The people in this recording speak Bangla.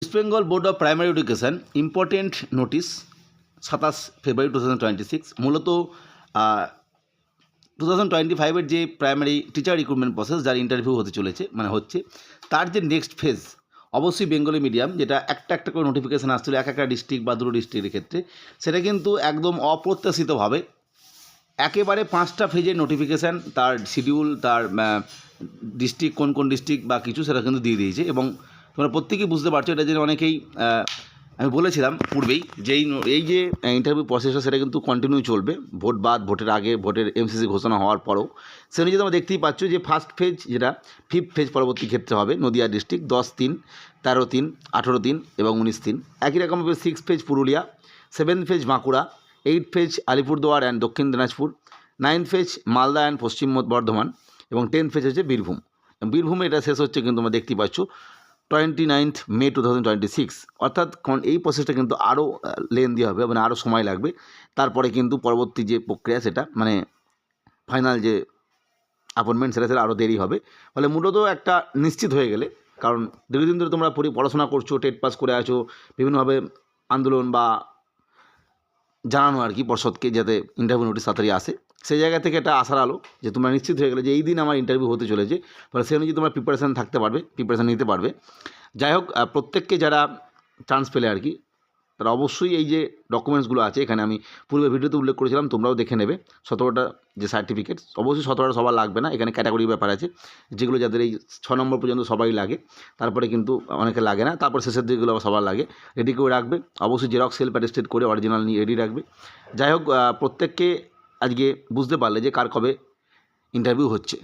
West Bengal board of primary education important notice 27 ফেব্রুয়ারি 2026 মূলত 2025-এর যে প্রাইমারি টিচার রিক্রুটমেন্ট প্রসেস যার ইন্টারভিউ হতে চলেছে হচ্ছে তার যে নেক্সট ফেজ অবশ্যই বেঙ্গলি মিডিয়াম, যেটা একটা করে নোটিফিকেশান আসছিল একটা ডিস্ট্রিক্ট বা দুটো ডিস্ট্রিক্টের ক্ষেত্রে, সেটা কিন্তু একদম অপ্রত্যাশিতভাবে একেবারে 5টা ফেজের নোটিফিকেশান, তার শিডিউল, তার ডিস্ট্রিক্ট কোন ডিস্ট্রিক্ট বা কিছু সেটা কিন্তু দিয়ে দিয়েছে। এবং তোমরা প্রত্যেকেই বুঝতে পারছো এটা যে অনেকেই আমি বলেছিলাম পূর্বেই যে এই যে ইন্টারভিউ প্রসেসটা সেটা কিন্তু কন্টিনিউ চলবে, ভোট বাদ, ভোটের আগে, ভোটের এমসিসি ঘোষণা হওয়ার পরও। সে অনুযায়ী তোমরা দেখতেই পাচ্ছ যে ফার্স্ট ফেজ যেটা 5th ফেজ পরবর্তী ক্ষেত্রে হবে নদিয়া ডিস্ট্রিক্ট 10/3, 13/3, 18/3 এবং 19/3। একই রকমভাবে 6th phase Purulia, 7th phase Bankura, 8th phase Alipurduar and দক্ষিণ Dinajpur, 9th phase Malda and পশ্চিম বর্ধমান এবং 10th ফেজ হচ্ছে বীরভূম। বীরভূমে এটা শেষ হচ্ছে কিন্তু তোমরা দেখতেই পাচ্ছ 29th মে 2026। অর্থাৎ এই প্রসেসটা কিন্তু আরও লেন্দি হবে, আরও সময় লাগবে। তারপরে কিন্তু পরবর্তী যে প্রক্রিয়া সেটা ফাইনাল যে অ্যাপয়েন্টমেন্ট সেটা আরও দেরি হবে। ফলে মূলত একটা নিশ্চিত হয়ে গেলে, কারণ দীর্ঘদিন ধরে তোমরা পড়াশোনা করছো, টেট পাস করে আছো, বিভিন্নভাবে আন্দোলন বা জানানো আর কি পর্ষদকে যাতে ইন্টারভিউ নোটিশ তাড়াতাড়ি আসে, সেই জায়গা থেকে এটা আসার আলো যে তোমরা নিশ্চিত হয়ে গেলে যে এই দিন আমার ইন্টারভিউ হতে চলেছে। ফলে সেই অনুযায়ী তোমরা প্রিপারেশান নিতে পারবে। যাই হোক, প্রত্যেককে যারা চান্স পেলে আর কি, তারা অবশ্যই এই যে ডকুমেন্টসগুলো আছে, এখানে আমি পূর্বে ভিডিওতে উল্লেখ করেছিলাম, তোমরাও দেখে নেবে। 17টা যে সার্টিফিকেট, অবশ্যই 17টা সবার লাগবে না, এখানে ক্যাটাগরির ব্যাপার আছে, যেগুলো যাদের এই 6 নম্বর পর্যন্ত সবাই লাগে, তারপরে কিন্তু অনেকে লাগে না, তারপর শেষের দিকগুলো সবার লাগে। রেডি করে রাখবে, অবশ্যই জেরক্স সেলফ অ্যাটেস্টেড করে অরিজিনাল নিয়ে রেডি রাখবে। যাই হোক, প্রত্যেককে আজকে বুঝতে পারলে যে কার কবে ইন্টারভিউ হচ্ছে।